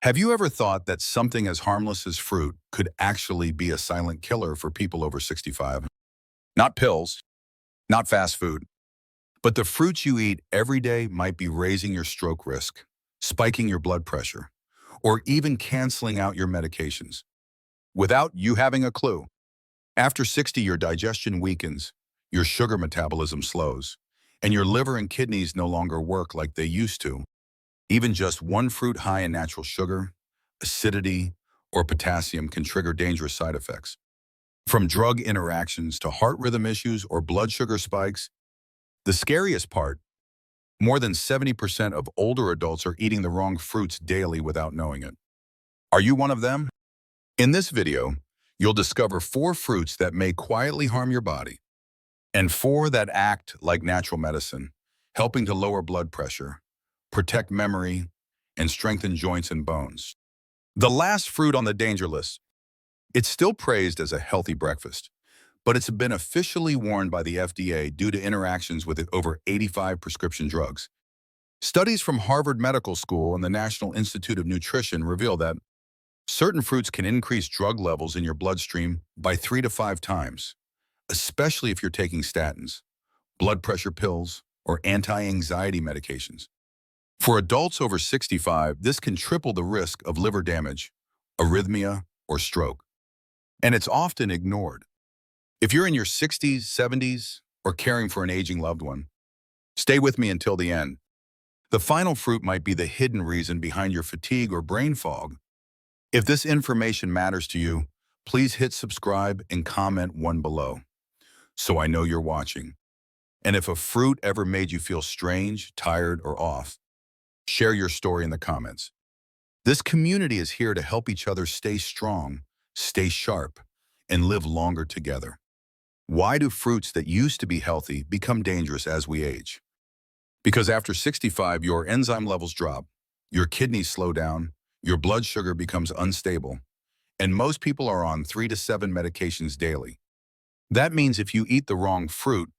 Have you ever thought that something as harmless as fruit could actually be a silent killer for people over 65? Not pills, not fast food, but the fruits you eat every day might be raising your stroke risk, spiking your blood pressure, or even canceling out your medications without you having a clue. After 60, your digestion weakens, your sugar metabolism slows, and your liver and kidneys no longer work like they used to. Even just one fruit high in natural sugar, acidity, or potassium can trigger dangerous side effects. From drug interactions to heart rhythm issues or blood sugar spikes, the scariest part, more than 70% of older adults are eating the wrong fruits daily without knowing it. Are you one of them? In this video, you'll discover 4 fruits that may quietly harm your body, and 4 that act like natural medicine, helping to lower blood pressure, protect memory, and strengthen joints and bones. The last fruit on the danger list. It's still praised as a healthy breakfast, but it's been officially warned by the FDA due to interactions with over 85 prescription drugs. Studies from Harvard Medical School and the National Institute of Nutrition reveal that certain fruits can increase drug levels in your bloodstream by 3 to 5 times, especially if you're taking statins, blood pressure pills, or anti-anxiety medications. For adults over 65, this can triple the risk of liver damage, arrhythmia, or stroke. And it's often ignored. If you're in your 60s, 70s, or caring for an aging loved one, stay with me until the end. The final fruit might be the hidden reason behind your fatigue or brain fog. If this information matters to you, please hit subscribe and comment one below, so I know you're watching. And if a fruit ever made you feel strange, tired, or off, share your story in the comments. This community is here to help each other stay strong, stay sharp, and live longer together. Why do fruits that used to be healthy become dangerous as we age? Because after 65, your enzyme levels drop, your kidneys slow down, your blood sugar becomes unstable, and most people are on 3 to 7 medications daily. That means if you eat the wrong fruit,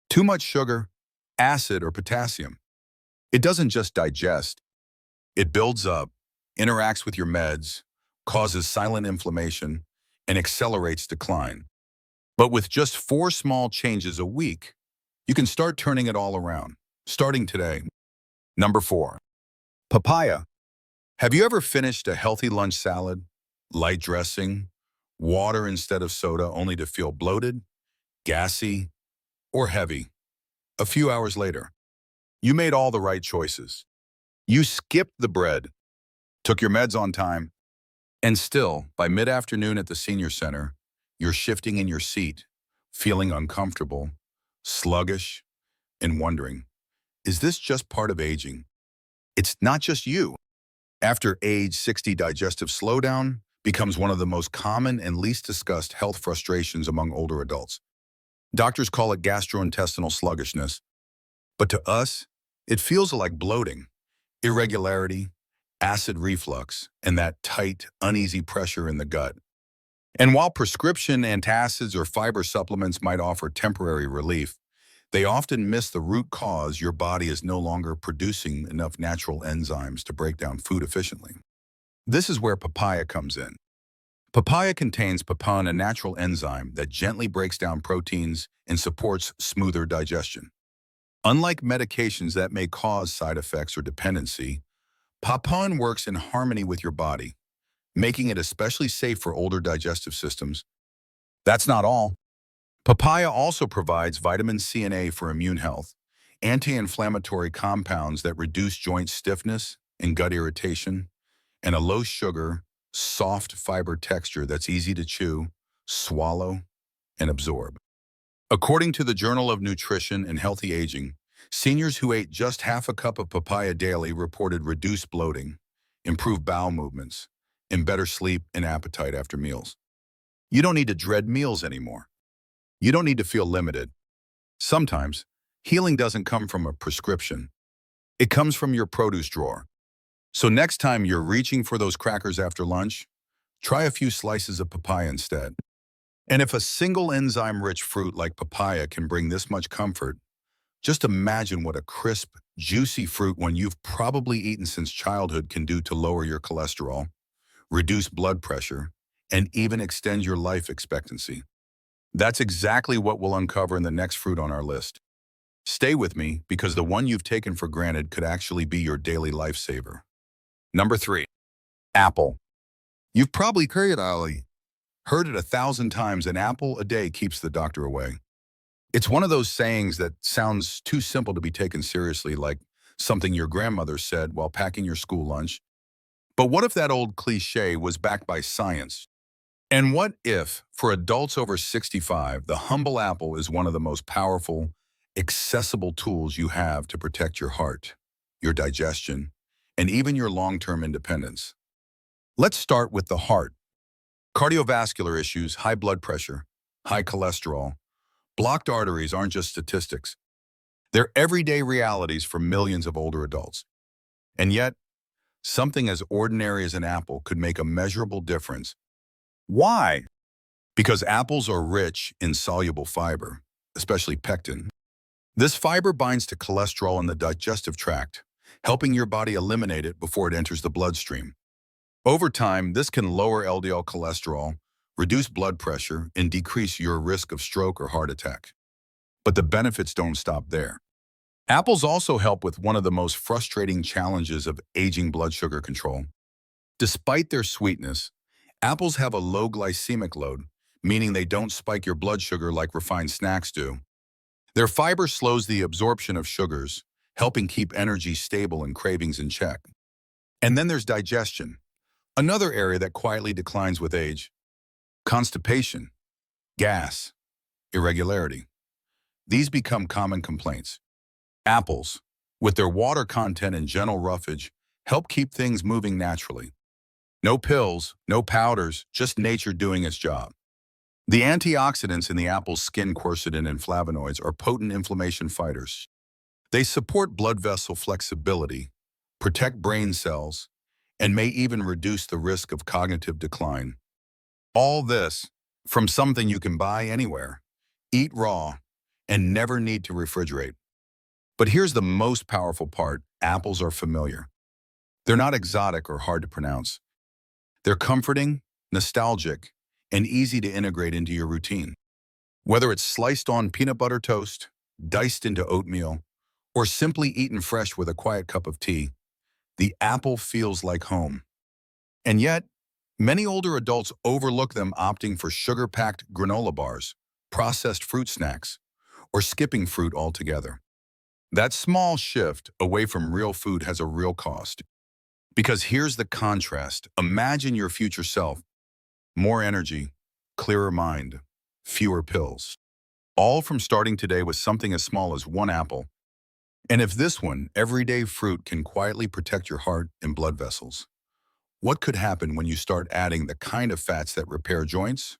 too much sugar, acid, or potassium, it doesn't just digest, it builds up, interacts with your meds, causes silent inflammation, and accelerates decline. But with just 4 small changes a week, you can start turning it all around, starting today. Number 4, papaya. Have you ever finished a healthy lunch salad, light dressing, water instead of soda only to feel bloated, gassy, or heavy a few hours later? You made all the right choices. You skipped the bread, took your meds on time, and still, by mid-afternoon at the senior center, you're shifting in your seat, feeling uncomfortable, sluggish, and wondering, is this just part of aging? It's not just you. After age 60, digestive slowdown becomes one of the most common and least discussed health frustrations among older adults. Doctors call it gastrointestinal sluggishness, but to us, it feels like bloating, irregularity, acid reflux, and that tight, uneasy pressure in the gut. And while prescription antacids or fiber supplements might offer temporary relief, they often miss the root cause. Your body is no longer producing enough natural enzymes to break down food efficiently. This is where papaya comes in. Papaya contains papain, a natural enzyme that gently breaks down proteins and supports smoother digestion. Unlike medications that may cause side effects or dependency, papain works in harmony with your body, making it especially safe for older digestive systems. That's not all. Papaya also provides vitamin C and A for immune health, anti-inflammatory compounds that reduce joint stiffness and gut irritation, and a low-sugar, soft fiber texture that's easy to chew, swallow, and absorb. According to the Journal of Nutrition and Healthy Aging, seniors who ate just half a cup of papaya daily reported reduced bloating, improved bowel movements, and better sleep and appetite after meals. You don't need to dread meals anymore. You don't need to feel limited. Sometimes, healing doesn't come from a prescription. It comes from your produce drawer. So next time you're reaching for those crackers after lunch, try a few slices of papaya instead. And if a single enzyme-rich fruit like papaya can bring this much comfort, Just imagine what a crisp, juicy fruit one you've probably eaten since childhood can do to lower your cholesterol, reduce blood pressure, and even extend your life expectancy. That's exactly what we'll uncover in the next fruit on our list. Stay with me because the one you've taken for granted could actually be your daily lifesaver. Number 3. Apple. You've probably heard it 1,000 times, an apple a day keeps the doctor away. It's one of those sayings that sounds too simple to be taken seriously, like something your grandmother said while packing your school lunch. But what if that old cliche was backed by science? And what if, for adults over 65, the humble apple is one of the most powerful, accessible tools you have to protect your heart, your digestion, and even your long-term independence? Let's start with the heart. Cardiovascular issues, high blood pressure, high cholesterol, blocked arteries aren't just statistics. They're everyday realities for millions of older adults. And yet, something as ordinary as an apple could make a measurable difference. Why? Because apples are rich in soluble fiber, especially pectin. This fiber binds to cholesterol in the digestive tract, helping your body eliminate it before it enters the bloodstream. Over time, this can lower LDL cholesterol, reduce blood pressure, and decrease your risk of stroke or heart attack. But the benefits don't stop there. Apples also help with one of the most frustrating challenges of aging blood sugar control. Despite their sweetness, apples have a low glycemic load, meaning they don't spike your blood sugar like refined snacks do. Their fiber slows the absorption of sugars, helping keep energy stable and cravings in check. And then there's digestion, another area that quietly declines with age. Constipation, gas, irregularity. These become common complaints. Apples, with their water content and gentle roughage, help keep things moving naturally. No pills, no powders, just nature doing its job. The antioxidants in the apple's skin, quercetin and flavonoids, are potent inflammation fighters. They support blood vessel flexibility, protect brain cells, and may even reduce the risk of cognitive decline. All this from something you can buy anywhere, eat raw, and never need to refrigerate. But here's the most powerful part: apples are familiar. They're not exotic or hard to pronounce. They're comforting, nostalgic, and easy to integrate into your routine. Whether it's sliced on peanut butter toast, diced into oatmeal, or simply eaten fresh with a quiet cup of tea, the apple feels like home. And yet, many older adults overlook them, opting for sugar-packed granola bars, processed fruit snacks, or skipping fruit altogether. That small shift away from real food has a real cost. Because here's the contrast. Imagine your future self: more energy, clearer mind, fewer pills. All from starting today with something as small as one apple. And if this one, everyday fruit, can quietly protect your heart and blood vessels, what could happen when you start adding the kind of fats that repair joints,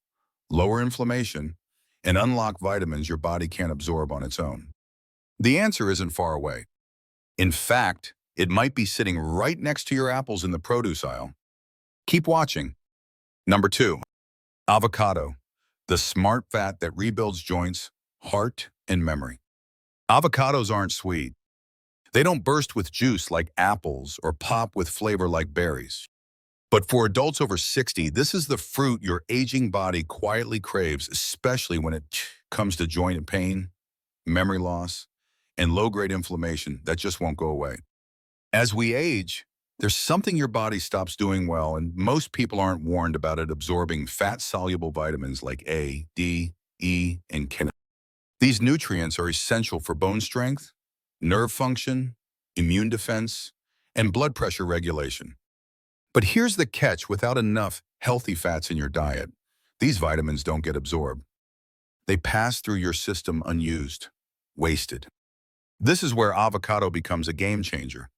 lower inflammation, and unlock vitamins your body can't absorb on its own? The answer isn't far away. In fact, it might be sitting right next to your apples in the produce aisle. Keep watching. Number 2, avocado, the smart fat that rebuilds joints, heart, and memory. Avocados aren't sweet. They don't burst with juice like apples or pop with flavor like berries. But for adults over 60, this is the fruit your aging body quietly craves, especially when it comes to joint pain, memory loss, and low-grade inflammation that just won't go away. As we age, there's something your body stops doing well, and most people aren't warned about it: absorbing fat-soluble vitamins like A, D, E, and K. These nutrients are essential for bone strength, nerve function, immune defense, and blood pressure regulation. But here's the catch: without enough healthy fats in your diet, these vitamins don't get absorbed. They pass through your system unused, wasted. This is where avocado becomes a game changer.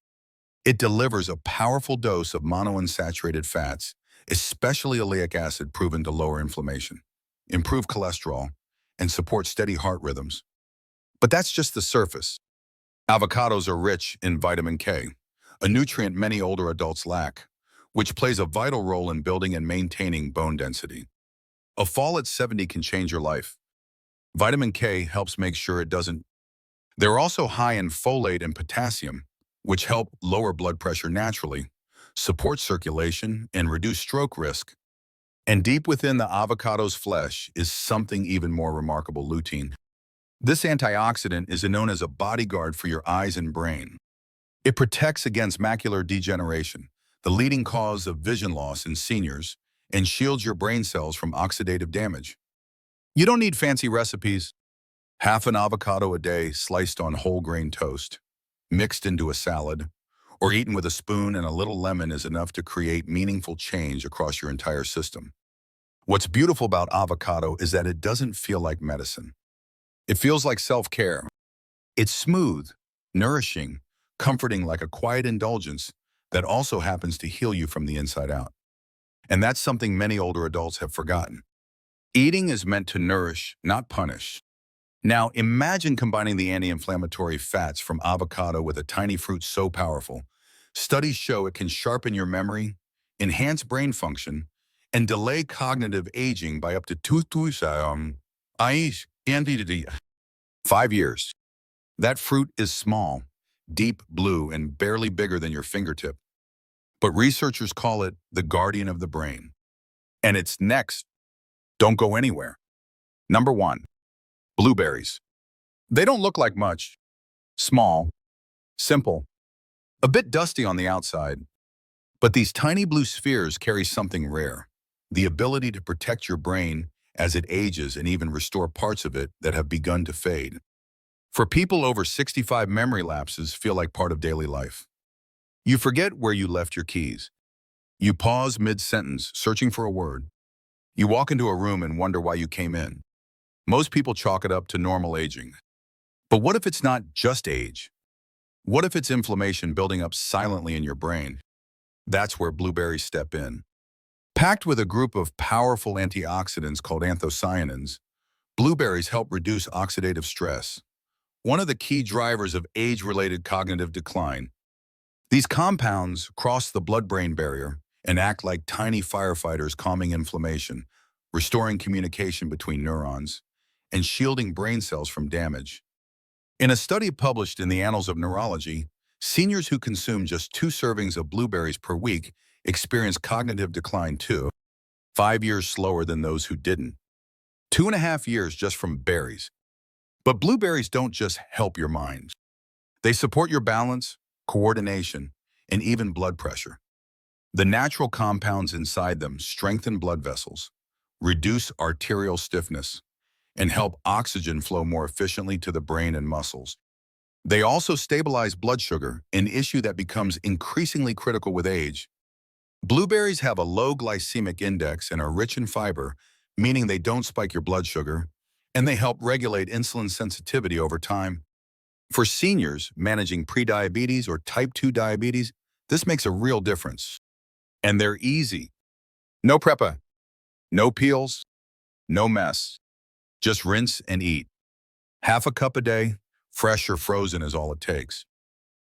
It delivers a powerful dose of monounsaturated fats, especially oleic acid, proven to lower inflammation, improve cholesterol, and support steady heart rhythms. But that's just the surface. Avocados are rich in vitamin K, a nutrient many older adults lack, which plays a vital role in building and maintaining bone density. A fall at 70 can change your life. Vitamin K helps make sure it doesn't. They're also high in folate and potassium, which help lower blood pressure naturally, support circulation, and reduce stroke risk. And deep within the avocado's flesh is something even more remarkable: lutein. This antioxidant is known as a bodyguard for your eyes and brain. It protects against macular degeneration, the leading cause of vision loss in seniors, and shields your brain cells from oxidative damage. You don't need fancy recipes. Half an avocado a day sliced on whole grain toast, mixed into a salad, or eaten with a spoon and a little lemon is enough to create meaningful change across your entire system. What's beautiful about avocado is that it doesn't feel like medicine. It feels like self-care. It's smooth, nourishing, comforting, like a quiet indulgence that also happens to heal you from the inside out. And that's something many older adults have forgotten. Eating is meant to nourish, not punish. Now, imagine combining the anti-inflammatory fats from avocado with a tiny fruit so powerful. Studies show it can sharpen your memory, enhance brain function, and delay cognitive aging by up to 5 years. That fruit is small, deep blue, and barely bigger than your fingertip. But researchers call it the guardian of the brain. And it's next. Don't go anywhere. Number 1. Blueberries. They don't look like much. Small, simple, a bit dusty on the outside. But these tiny blue spheres carry something rare: the ability to protect your brain as it ages and even restore parts of it that have begun to fade. For people over 65, memory lapses feel like part of daily life. You forget where you left your keys. You pause mid-sentence, searching for a word. You walk into a room and wonder why you came in. Most people chalk it up to normal aging. But what if it's not just age? What if it's inflammation building up silently in your brain? That's where blueberries step in. Packed with a group of powerful antioxidants called anthocyanins, blueberries help reduce oxidative stress, one of the key drivers of age-related cognitive decline. These compounds cross the blood-brain barrier and act like tiny firefighters, calming inflammation, restoring communication between neurons, and shielding brain cells from damage. In a study published in the Annals of Neurology, seniors who consumed just 2 servings of blueberries per week experienced cognitive decline 5 years slower than those who didn't. 2.5 years just from berries. But blueberries don't just help your mind. They support your balance, coordination, and even blood pressure. The natural compounds inside them strengthen blood vessels, reduce arterial stiffness, and help oxygen flow more efficiently to the brain and muscles. They also stabilize blood sugar, an issue that becomes increasingly critical with age. Blueberries have a low glycemic index and are rich in fiber, meaning they don't spike your blood sugar, and they help regulate insulin sensitivity over time. For seniors managing prediabetes or type 2 diabetes, this makes a real difference. And they're easy. No preppa, no peels, no mess. Just rinse and eat. Half a cup a day, fresh or frozen, is all it takes.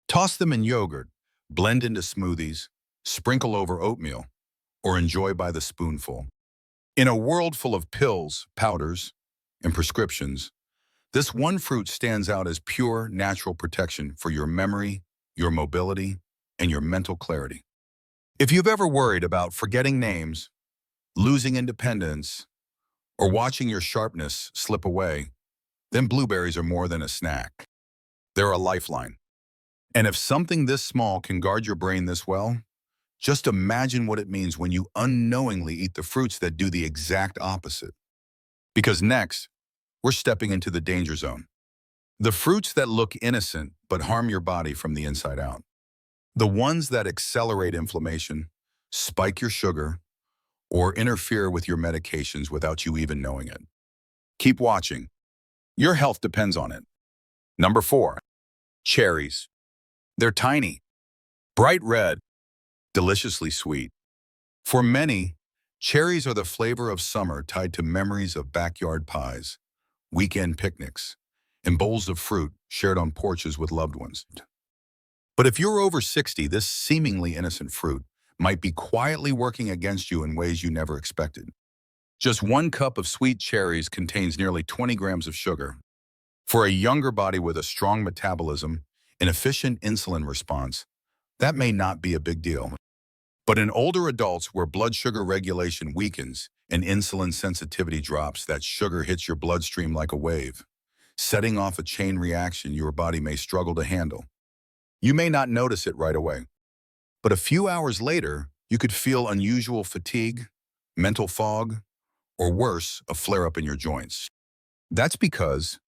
Toss them in yogurt, blend into smoothies, sprinkle over oatmeal, or enjoy by the spoonful. In a world full of pills, powders, and prescriptions, this one fruit stands out as pure, natural protection for your memory, your mobility, and your mental clarity. If you've ever worried about forgetting names, losing independence, or watching your sharpness slip away, then blueberries are more than a snack. They're a lifeline. And if something this small can guard your brain this well, just imagine what it means when you unknowingly eat the fruits that do the exact opposite. Because next, we're stepping into the danger zone. The fruits that look innocent but harm your body from the inside out. The ones that accelerate inflammation, spike your sugar, or interfere with your medications without you even knowing it. Keep watching. Your health depends on it. Number 4. Cherries. They're tiny, bright red, deliciously sweet. For many, cherries are the flavor of summer, tied to memories of backyard pies, weekend picnics, and bowls of fruit shared on porches with loved ones. But if you're over 60, this seemingly innocent fruit might be quietly working against you in ways you never expected. Just 1 cup of sweet cherries contains nearly 20 grams of sugar, For a younger body with a strong metabolism and efficient insulin response, that may not be a big deal. But in older adults where blood sugar regulation weakens and insulin sensitivity drops, that sugar hits your bloodstream like a wave, setting off a chain reaction your body may struggle to handle. You may not notice it right away, but a few hours later, you could feel unusual fatigue, mental fog, or worse, a flare-up in your joints. That's because,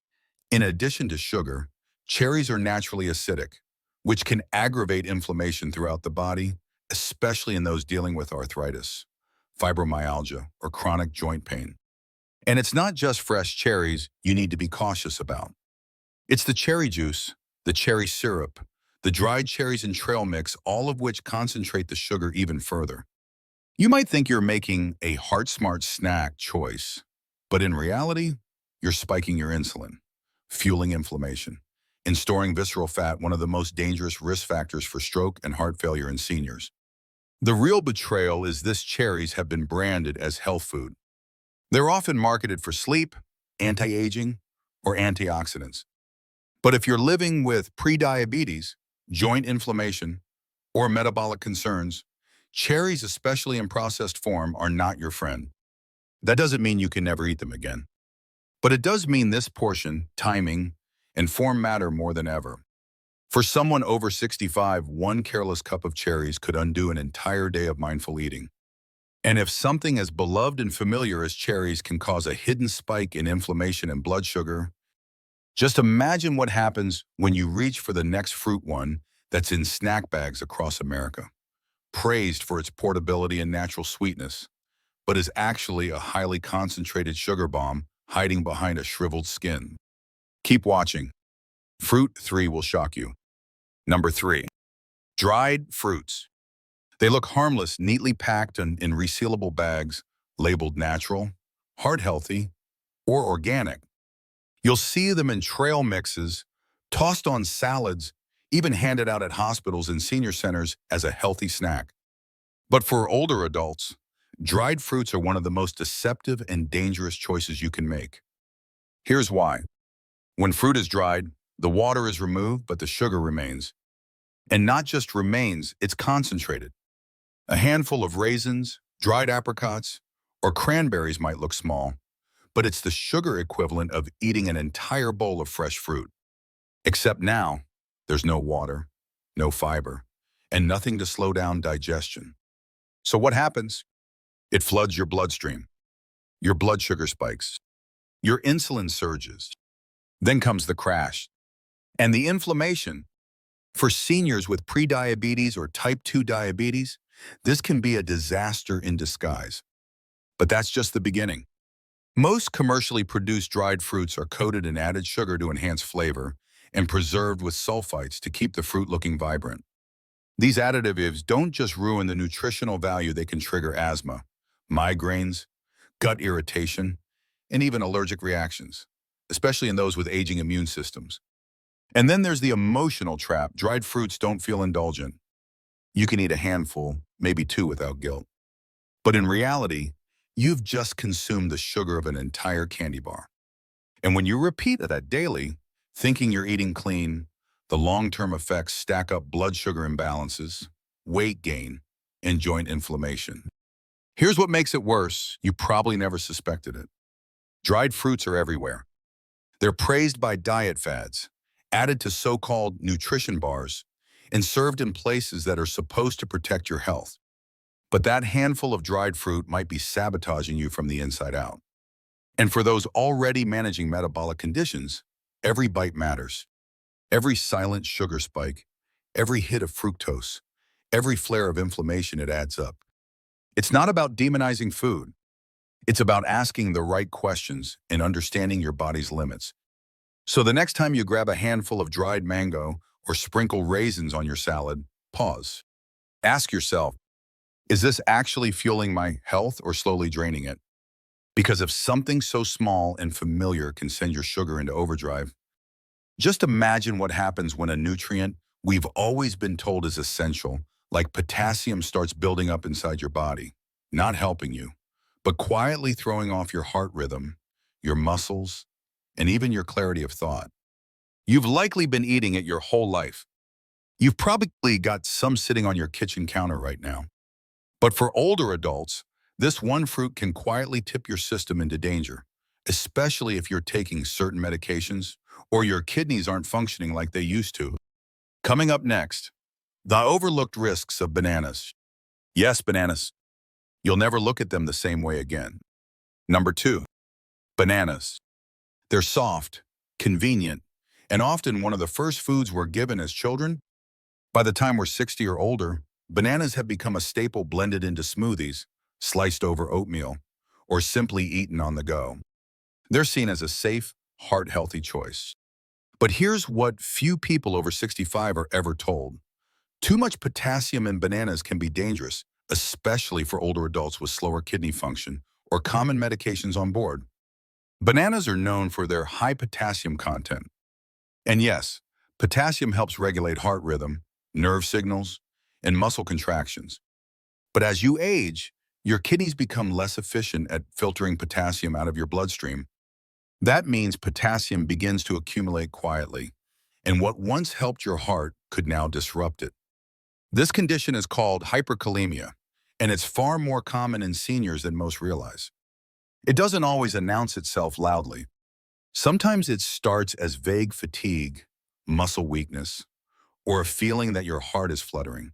in addition to sugar, cherries are naturally acidic, which can aggravate inflammation throughout the body, especially in those dealing with arthritis, fibromyalgia, or chronic joint pain. And it's not just fresh cherries you need to be cautious about. It's the cherry juice, the cherry syrup, the dried cherries and trail mix, all of which concentrate the sugar even further. You might think you're making a heart-smart snack choice, but in reality, you're spiking your insulin, fueling inflammation, and storing visceral fat, one of the most dangerous risk factors for stroke and heart failure in seniors. The real betrayal is this: cherries have been branded as health food. They're often marketed for sleep, anti-aging, or antioxidants. But if you're living with prediabetes, joint inflammation, or metabolic concerns, cherries, especially in processed form, are not your friend. That doesn't mean you can never eat them again. But it does mean this portion, timing, and form matter more than ever. For someone over 65, one careless cup of cherries could undo an entire day of mindful eating. And if something as beloved and familiar as cherries can cause a hidden spike in inflammation and blood sugar, just imagine what happens when you reach for the next fruit one that's in snack bags across America, praised for its portability and natural sweetness, but is actually a highly concentrated sugar bomb hiding behind a shriveled skin. Keep watching. Fruit 3 will shock you. Number 3. Dried fruits. They look harmless, neatly packed in resealable bags, labeled natural, heart healthy, or organic. You'll see them in trail mixes, tossed on salads, even handed out at hospitals and senior centers as a healthy snack. But for older adults, dried fruits are one of the most deceptive and dangerous choices you can make. Here's why. When fruit is dried, the water is removed, but the sugar remains. And not just remains, it's concentrated. A handful of raisins, dried apricots, or cranberries might look small, but it's the sugar equivalent of eating an entire bowl of fresh fruit. Except now, there's no water, no fiber, and nothing to slow down digestion. So what happens? It floods your bloodstream. Your blood sugar spikes. Your insulin surges. Then comes the crash. And the inflammation. For seniors with prediabetes or type 2 diabetes, this can be a disaster in disguise. But that's just the beginning. Most commercially produced dried fruits are coated in added sugar to enhance flavor and preserved with sulfites to keep the fruit looking vibrant. These additives don't just ruin the nutritional value, they can trigger asthma, migraines, gut irritation, and even allergic reactions, especially in those with aging immune systems. And then there's the emotional trap. Dried fruits don't feel indulgent. You can eat a handful, maybe 2 without guilt. But in reality, you've just consumed the sugar of an entire candy bar. And when you repeat that daily, thinking you're eating clean, the long-term effects stack up: blood sugar imbalances, weight gain, and joint inflammation. Here's what makes it worse. You probably never suspected it. Dried fruits are everywhere. They're praised by diet fads, added to so-called nutrition bars, and served in places that are supposed to protect your health. But that handful of dried fruit might be sabotaging you from the inside out. And for those already managing metabolic conditions, every bite matters. Every silent sugar spike, every hit of fructose, every flare of inflammation, it adds up. It's not about demonizing food. It's about asking the right questions and understanding your body's limits. So the next time you grab a handful of dried mango or sprinkle raisins on your salad, pause. Ask yourself, is this actually fueling my health or slowly draining it? Because if something so small and familiar can send your sugar into overdrive, just imagine what happens when a nutrient we've always been told is essential, like potassium, starts building up inside your body, not helping you, but quietly throwing off your heart rhythm, your muscles, and even your clarity of thought. You've likely been eating it your whole life. You've probably got some sitting on your kitchen counter right now. But for older adults, this one fruit can quietly tip your system into danger, especially if you're taking certain medications or your kidneys aren't functioning like they used to. Coming up next, the overlooked risks of bananas. Yes, bananas. You'll never look at them the same way again. Number 2, bananas. They're soft, convenient, and often one of the first foods we're given as children. By the time we're 60 or older, bananas have become a staple blended into smoothies, sliced over oatmeal, or simply eaten on the go. They're seen as a safe, heart-healthy choice. But here's what few people over 65 are ever told. Too much potassium in bananas can be dangerous, especially for older adults with slower kidney function or common medications on board. Bananas are known for their high potassium content. And yes, potassium helps regulate heart rhythm, nerve signals, and muscle contractions. But as you age, your kidneys become less efficient at filtering potassium out of your bloodstream. That means potassium begins to accumulate quietly, and what once helped your heart could now disrupt it. This condition is called hyperkalemia, and it's far more common in seniors than most realize. It doesn't always announce itself loudly. Sometimes it starts as vague fatigue, muscle weakness, or a feeling that your heart is fluttering.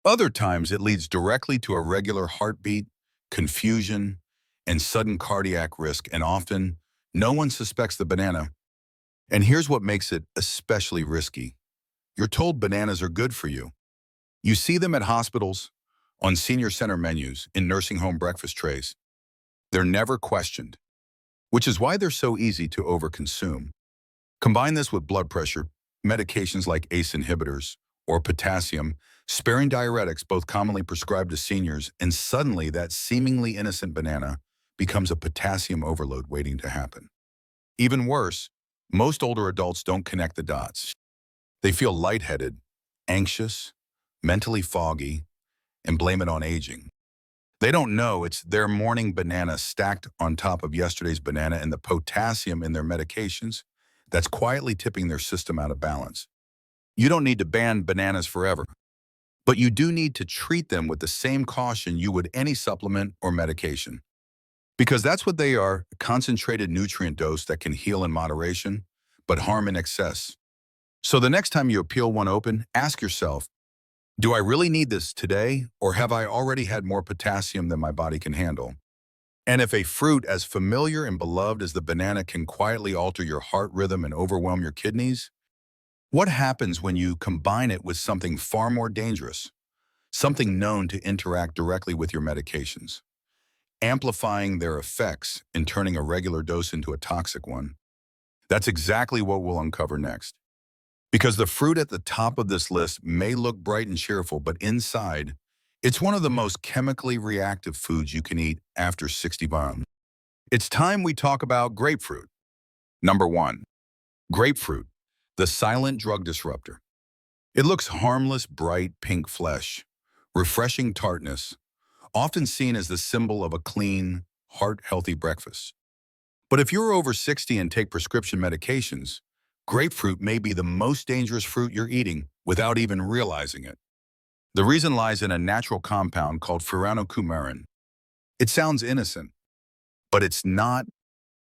Other times it leads directly to irregular heartbeat, confusion, and sudden cardiac risk, and often no one suspects the banana. And here's what makes it especially risky. You're told bananas are good for you. You see them at hospitals, on senior center menus, in nursing home breakfast trays. They're never questioned, which is why they're so easy to overconsume. Combine this with blood pressure, medications like ACE inhibitors, or potassium-sparing diuretics, both commonly prescribed to seniors, and suddenly that seemingly innocent banana becomes a potassium overload waiting to happen. Even worse, most older adults don't connect the dots. They feel lightheaded, anxious, mentally foggy, and blame it on aging. They don't know it's their morning banana stacked on top of yesterday's banana and the potassium in their medications that's quietly tipping their system out of balance. You don't need to ban bananas forever, but you do need to treat them with the same caution you would any supplement or medication. Because that's what they are, a concentrated nutrient dose that can heal in moderation, but harm in excess. So the next time you peel one open, ask yourself, do I really need this today, or have I already had more potassium than my body can handle? And if a fruit as familiar and beloved as the banana can quietly alter your heart rhythm and overwhelm your kidneys, what happens when you combine it with something far more dangerous, something known to interact directly with your medications, amplifying their effects and turning a regular dose into a toxic one? That's exactly what we'll uncover next. Because the fruit at the top of this list may look bright and cheerful, but inside, it's one of the most chemically reactive foods you can eat after 60. It's time we talk about grapefruit. Number 1, grapefruit, the silent drug disruptor. It looks harmless, bright pink flesh, refreshing tartness, often seen as the symbol of a clean, heart-healthy breakfast. But if you're over 60 and take prescription medications, grapefruit may be the most dangerous fruit you're eating without even realizing it. The reason lies in a natural compound called furanocoumarin. It sounds innocent, but it's not.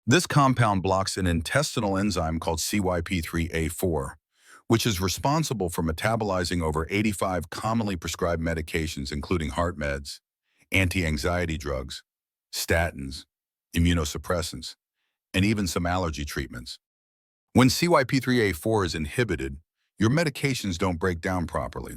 This compound blocks an intestinal enzyme called CYP3A4, which is responsible for metabolizing over 85 commonly prescribed medications, including heart meds, anti-anxiety drugs, statins, immunosuppressants, and even some allergy treatments. When CYP3A4 is inhibited, your medications don't break down properly.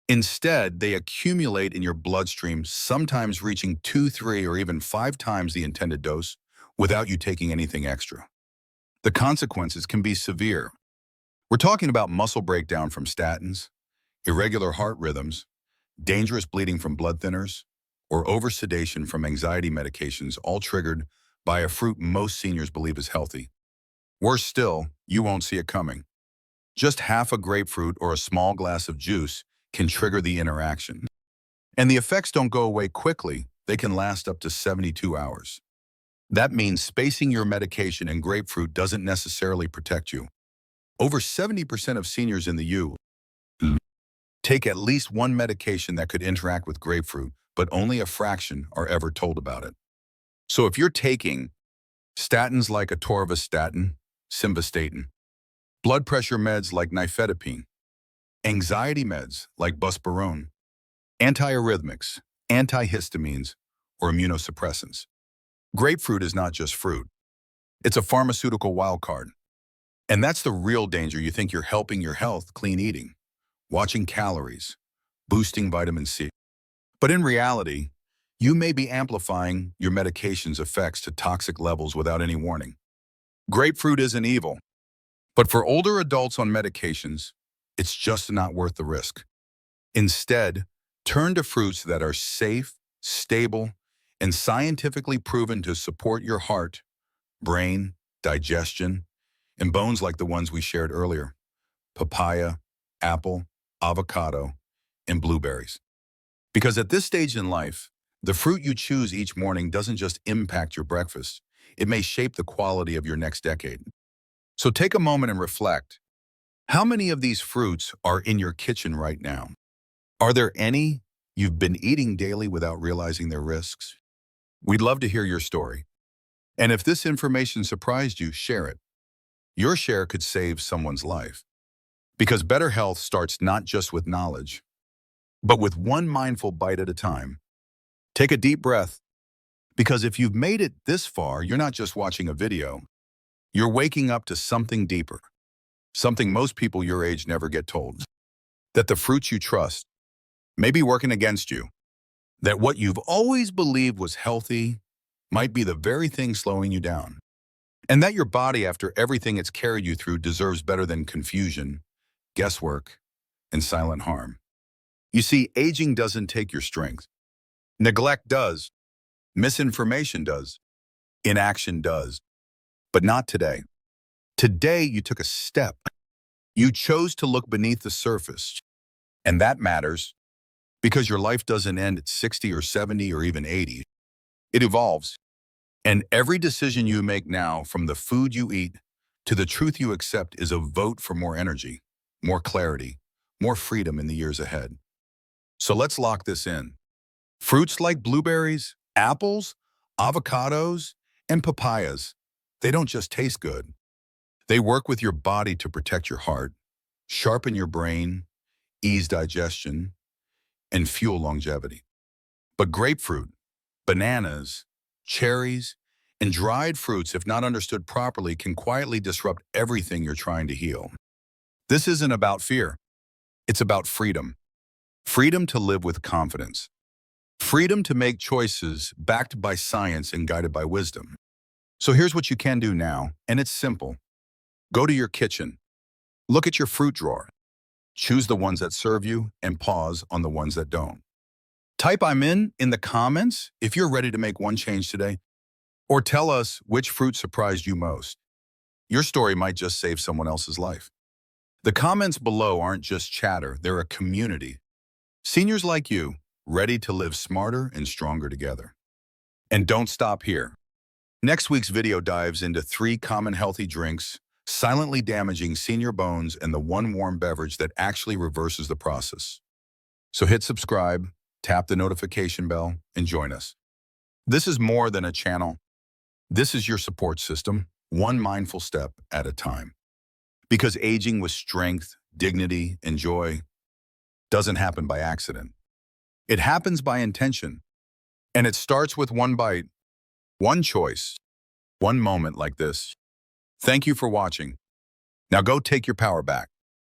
Instead, they accumulate in your bloodstream, sometimes reaching 2, 3, or even 5 times the intended dose without you taking anything extra. The consequences can be severe. We're talking about muscle breakdown from statins, irregular heart rhythms, dangerous bleeding from blood thinners, or oversedation from anxiety medications, all triggered by a fruit most seniors believe is healthy. Worse still, you won't see it coming. Just half a grapefruit or a small glass of juice can trigger the interaction. And the effects don't go away quickly. They can last up to 72 hours. That means spacing your medication and grapefruit doesn't necessarily protect you. Over 70% of seniors in the U.S. take at least one medication that could interact with grapefruit, but only a fraction are ever told about it. So if you're taking statins like atorvastatin, simvastatin, blood pressure meds like nifedipine, anxiety meds like buspirone, antiarrhythmics, antihistamines, or immunosuppressants, grapefruit is not just fruit. It's a pharmaceutical wildcard. And that's the real danger. You think you're helping your health, clean eating, watching calories, boosting vitamin C. But in reality, you may be amplifying your medication's effects to toxic levels without any warning. Grapefruit isn't evil, but for older adults on medications, it's just not worth the risk. Instead, turn to fruits that are safe, stable, and scientifically proven to support your heart, brain, digestion, and bones like the ones we shared earlier: papaya, apple, avocado, and blueberries. Because at this stage in life, the fruit you choose each morning doesn't just impact your breakfast, it may shape the quality of your next decade. So take a moment and reflect. How many of these fruits are in your kitchen right now? Are there any you've been eating daily without realizing their risks? We'd love to hear your story. And if this information surprised you, share it. Your share could save someone's life. Because better health starts not just with knowledge, but with one mindful bite at a time. Take a deep breath, because if you've made it this far, you're not just watching a video. You're waking up to something deeper, something most people your age never get told. That the fruits you trust may be working against you. That what you've always believed was healthy might be the very thing slowing you down. And that your body, after everything it's carried you through, deserves better than confusion, guesswork, and silent harm. You see, aging doesn't take your strength. Neglect does. Misinformation does. Inaction does. But not today. Today, you took a step. You chose to look beneath the surface. And that matters, because your life doesn't end at 60 or 70 or even 80. It evolves. And every decision you make now, from the food you eat to the truth you accept, is a vote for more energy, more clarity, more freedom in the years ahead. So let's lock this in. Fruits like blueberries, apples, avocados, and papayas, they don't just taste good. They work with your body to protect your heart, sharpen your brain, ease digestion, and fuel longevity. But grapefruit, bananas, cherries, and dried fruits, if not understood properly, can quietly disrupt everything you're trying to heal. This isn't about fear. It's about freedom. Freedom to live with confidence. Freedom to make choices backed by science and guided by wisdom. So here's what you can do now, and it's simple. Go to your kitchen. Look at your fruit drawer. Choose the ones that serve you and pause on the ones that don't. Type "I'm in the comments if you're ready to make one change today, or tell us which fruit surprised you most. Your story might just save someone else's life. The comments below aren't just chatter, they're a community. Seniors like you, ready to live smarter and stronger together. And don't stop here. Next week's video dives into 3 common healthy drinks silently damaging senior bones and the one warm beverage that actually reverses the process. So hit subscribe, tap the notification bell, and join us. This is more than a channel. This is your support system, one mindful step at a time. Because aging with strength, dignity, and joy doesn't happen by accident. It happens by intention. And it starts with one bite, one choice, one moment like this. Thank you for watching. Now go take your power back.